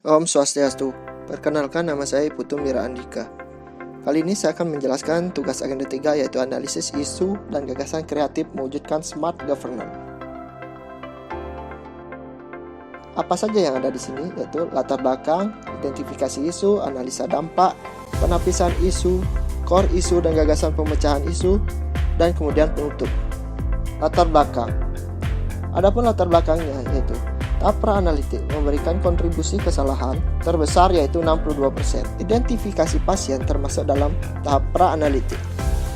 Om Swastiastu, perkenalkan nama saya Putu Mira Andika. Kali ini saya akan menjelaskan tugas agenda 3 yaitu analisis isu dan gagasan kreatif mewujudkan smart governance. Apa saja yang ada di sini yaitu latar belakang, identifikasi isu, analisa dampak, penapisan isu, core isu dan gagasan pemecahan isu, dan kemudian penutup. Latar belakang. Adapun latar belakangnya yaitu tahap pra-analitik memberikan kontribusi kesalahan terbesar yaitu 62%. Identifikasi pasien termasuk dalam tahap pra-analitik.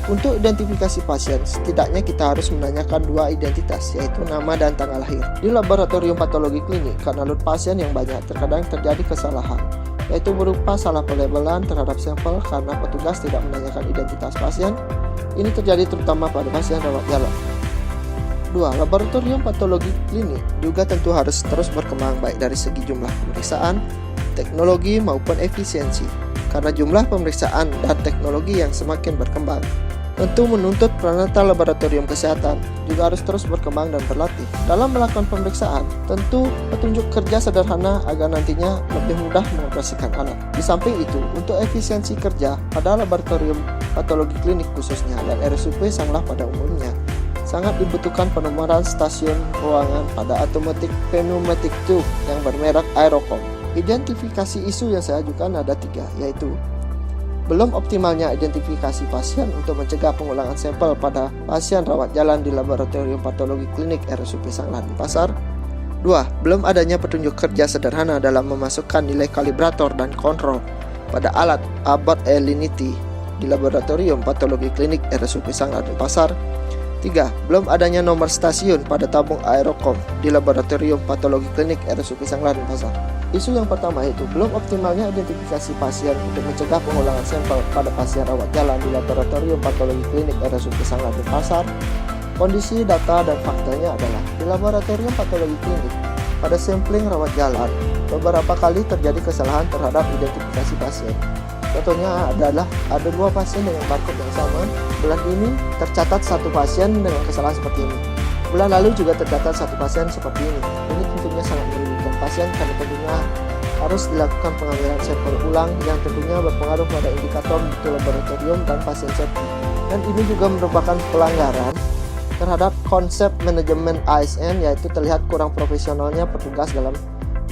Untuk identifikasi pasien, setidaknya kita harus menanyakan dua identitas, yaitu nama dan tanggal lahir. Di laboratorium patologi klinik, karena load pasien yang banyak, terkadang terjadi kesalahan, yaitu berupa salah pelabelan terhadap sampel karena petugas tidak menanyakan identitas pasien. Ini terjadi terutama pada pasien rawat jalan. 2. Laboratorium patologi klinik juga tentu harus terus berkembang baik dari segi jumlah pemeriksaan, teknologi maupun efisiensi. Karena jumlah pemeriksaan dan teknologi yang semakin berkembang, tentu menuntut peranata laboratorium kesehatan juga harus terus berkembang dan berlatih. Dalam melakukan pemeriksaan, tentu petunjuk kerja sederhana agar nantinya lebih mudah mengoperasikan alat. Di samping itu, untuk efisiensi kerja pada laboratorium patologi klinik khususnya dan RSUP Sanglah pada umumnya, sangat dibutuhkan penomoran stasiun ruangan pada automatic pneumatic tube yang bermerek Aerocom. Identifikasi isu yang saya ajukan ada 3, yaitu belum optimalnya identifikasi pasien untuk mencegah pengulangan sampel pada pasien rawat jalan di laboratorium patologi klinik RSUP Sanglah Denpasar. 2. Belum adanya petunjuk kerja sederhana dalam memasukkan nilai kalibrator dan kontrol pada alat Abbott Alinity di laboratorium patologi klinik RSUP Sanglah Denpasar. 3. Belum adanya nomor stasiun pada tabung Aerocom di laboratorium patologi klinik RSUP Sanglah Denpasar. Isu yang pertama yaitu belum optimalnya identifikasi pasien untuk mencegah pengulangan sampel pada pasien rawat jalan di laboratorium patologi klinik RSUP Sanglah Denpasar. Kondisi data dan faktanya adalah di laboratorium patologi klinik pada sampling rawat jalan beberapa kali terjadi kesalahan terhadap identifikasi pasien. Contohnya adalah ada 2 pasien dengan barcode yang sama. Bulan ini tercatat 1 pasien dengan kesalahan seperti ini. Bulan lalu juga tercatat 1 pasien seperti ini. Ini tentunya sangat merugikan pasien karena tentunya harus dilakukan pengambilan sampel ulang yang tentunya berpengaruh pada indikator mutu laboratorium dan pasien safety. Dan ini juga merupakan pelanggaran terhadap konsep manajemen ASN, yaitu terlihat kurang profesionalnya petugas dalam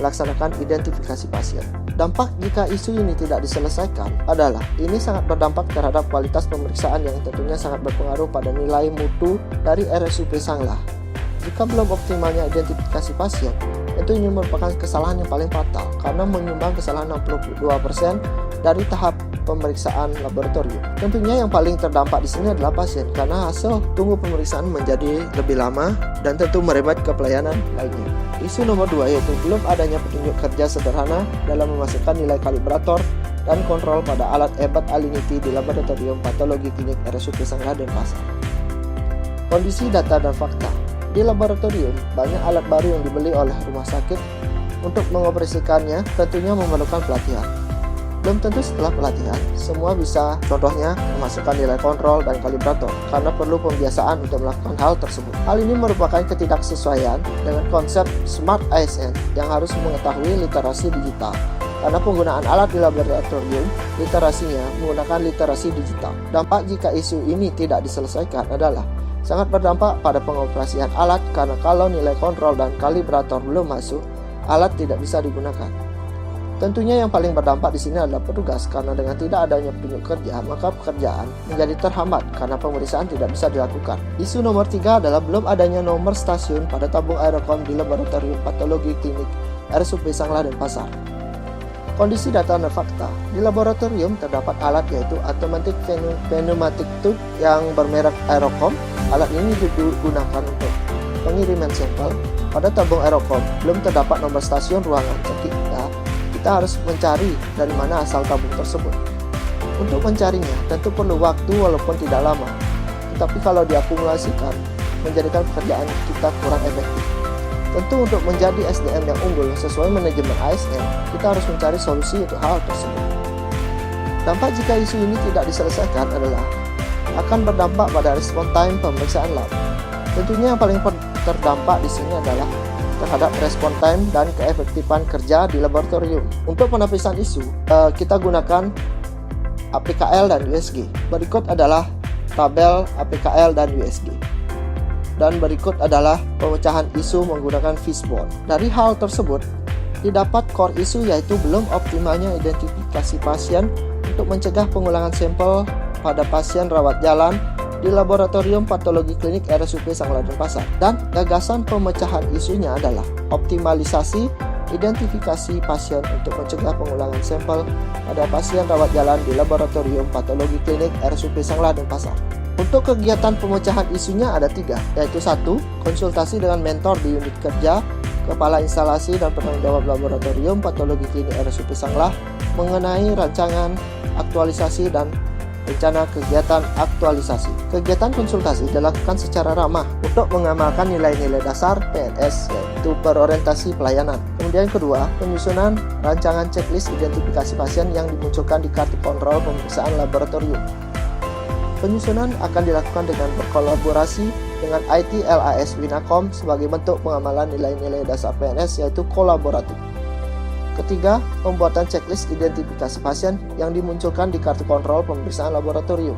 melaksanakan identifikasi pasien. Dampak jika isu ini tidak diselesaikan adalah ini sangat berdampak terhadap kualitas pemeriksaan yang tentunya sangat berpengaruh pada nilai mutu dari RSUP Sanglah. Jika belum optimalnya identifikasi pasien, tentu ini merupakan kesalahan yang paling fatal karena menyumbang kesalahan 62% dari tahap pemeriksaan laboratorium. Tentunya yang paling terdampak di sini adalah pasien karena hasil tunggu pemeriksaan menjadi lebih lama dan tentu merembet ke pelayanan lainnya. Isu nomor 2 yaitu belum adanya petunjuk kerja sederhana dalam memasukkan nilai kalibrator dan kontrol pada alat Abbott Alinity di laboratorium patologi klinik RSUP Sanglah Denpasar. Kondisi data dan fakta. Di laboratorium, banyak alat baru yang dibeli oleh rumah sakit. Untuk mengoperasikannya tentunya memerlukan pelatihan. Belum tentu setelah pelatihan, semua bisa contohnya memasukkan nilai kontrol dan kalibrator karena perlu pembiasaan untuk melakukan hal tersebut. Hal ini merupakan ketidaksesuaian dengan konsep Smart ASN yang harus mengetahui literasi digital. Karena penggunaan alat di laboratorium, literasinya menggunakan literasi digital. Dampak jika isu ini tidak diselesaikan adalah sangat berdampak pada pengoperasian alat karena kalau nilai kontrol dan kalibrator belum masuk, alat tidak bisa digunakan. Tentunya yang paling berdampak di sini adalah petugas karena dengan tidak adanya petunjuk kerja, maka pekerjaan menjadi terhambat karena pemeriksaan tidak bisa dilakukan. Isu nomor 3 adalah belum adanya nomor stasiun pada tabung Aerocom di laboratorium patologi klinik RSUP Sanglah Denpasar. Kondisi data dan fakta. Di laboratorium terdapat alat yaitu automatic pneumatic tube yang bermerek Aerocom. Alat ini digunakan untuk pengiriman sampel. Pada tabung Aerocom belum terdapat nomor stasiun ruangan, jadi kita harus mencari dari mana asal tabung tersebut. Untuk mencarinya tentu perlu waktu walaupun tidak lama, tetapi kalau diakumulasikan menjadikan pekerjaan kita kurang efektif. Tentu untuk menjadi SDM yang unggul sesuai manajemen ASN, kita harus mencari solusi untuk hal tersebut. Dampak jika isu ini tidak diselesaikan adalah akan berdampak pada respon time pemeriksaan lab. Tentunya yang paling terdampak di sini adalah terhadap respon time dan keefektifan kerja di laboratorium. Untuk penapisan isu, kita gunakan APKL dan USG. Berikut adalah tabel APKL dan USG. Dan berikut adalah pemecahan isu menggunakan fishbone. Dari hal tersebut, didapat core isu yaitu belum optimalnya identifikasi pasien untuk mencegah pengulangan sampel pada pasien rawat jalan di Laboratorium Patologi Klinik RSUP Sanglah Denpasar. Dan gagasan pemecahan isunya adalah optimalisasi identifikasi pasien untuk mencegah pengulangan sampel pada pasien rawat jalan di Laboratorium Patologi Klinik RSUP Sanglah Denpasar. Untuk kegiatan pemecahan isunya ada 3, yaitu 1. Konsultasi dengan mentor di unit kerja, kepala instalasi dan penanggung jawab Laboratorium Patologi Klinik RSUP Sanglah mengenai rancangan aktualisasi dan rencana kegiatan aktualisasi. Kegiatan konsultasi dilakukan secara ramah untuk mengamalkan nilai-nilai dasar PNS, yaitu berorientasi pelayanan. Kemudian kedua, penyusunan rancangan checklist identifikasi pasien yang dimunculkan di kartu kontrol pemeriksaan laboratorium. Penyusunan akan dilakukan dengan berkolaborasi dengan IT LAS Winacom sebagai bentuk pengamalan nilai-nilai dasar PNS, yaitu kolaboratif. Ketiga, pembuatan checklist identifikasi pasien yang dimunculkan di kartu kontrol pemeriksaan laboratorium.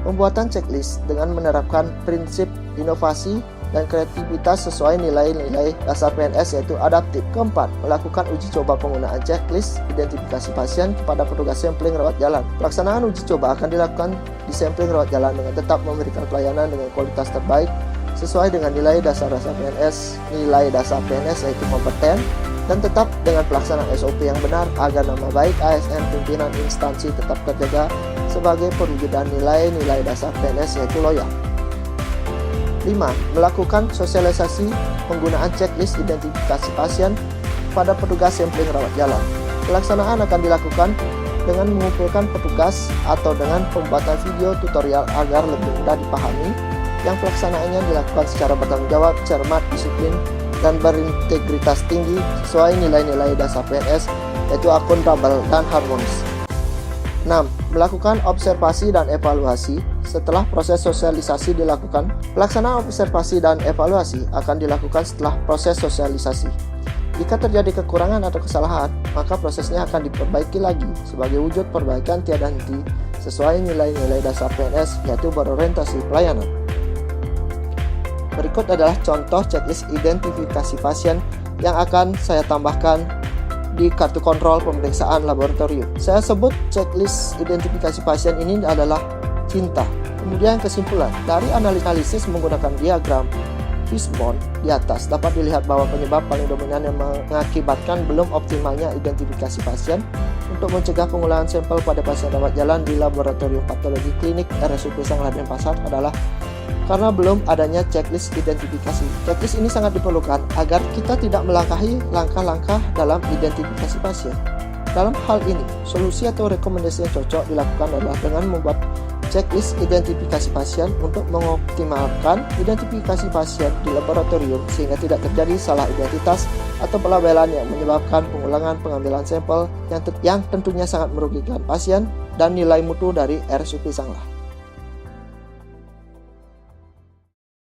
Pembuatan checklist dengan menerapkan prinsip inovasi dan kreativitas sesuai nilai-nilai dasar PNS, yaitu adaptif. Keempat, melakukan uji coba penggunaan checklist identifikasi pasien kepada petugas sampling rawat jalan. Pelaksanaan uji coba akan dilakukan di sampling rawat jalan dengan tetap memberikan pelayanan dengan kualitas terbaik sesuai dengan nilai dasar PNS, yaitu kompeten, dan tetap dengan pelaksanaan SOP yang benar agar nama baik ASN pimpinan instansi tetap terjaga sebagai perwujudan nilai-nilai dasar PNS, yaitu loyal. 5. Melakukan sosialisasi penggunaan checklist identifikasi pasien pada petugas sampling rawat jalan. Pelaksanaan akan dilakukan dengan mengumpulkan petugas atau dengan pembuatan video tutorial agar lebih mudah dipahami, yang pelaksanaannya dilakukan secara bertanggung jawab, cermat, disiplin, dan berintegritas tinggi sesuai nilai-nilai dasar PNS, yaitu akuntabel dan harmonis. 6. Melakukan observasi dan evaluasi setelah proses sosialisasi dilakukan. Pelaksanaan observasi dan evaluasi akan dilakukan setelah proses sosialisasi. Jika terjadi kekurangan atau kesalahan, maka prosesnya akan diperbaiki lagi sebagai wujud perbaikan tiada henti sesuai nilai-nilai dasar PNS, yaitu berorientasi pelayanan. Berikut adalah contoh checklist identifikasi pasien yang akan saya tambahkan di kartu kontrol pemeriksaan laboratorium. Saya sebut checklist identifikasi pasien ini adalah cinta. Kemudian kesimpulan, dari analisis menggunakan diagram fishbone di atas dapat dilihat bahwa penyebab paling dominan yang mengakibatkan belum optimalnya identifikasi pasien untuk mencegah pengulangan sampel pada pasien rawat jalan di Laboratorium Patologi Klinik RSUP Sanglah Denpasar adalah karena belum adanya checklist identifikasi. Checklist ini sangat diperlukan agar kita tidak melangkahi langkah-langkah dalam identifikasi pasien. Dalam hal ini, solusi atau rekomendasi yang cocok dilakukan adalah dengan membuat checklist identifikasi pasien untuk mengoptimalkan identifikasi pasien di laboratorium sehingga tidak terjadi salah identitas atau pelabelan yang menyebabkan pengulangan pengambilan sampel yang tentunya sangat merugikan pasien dan nilai mutu dari RSUP Sanglah.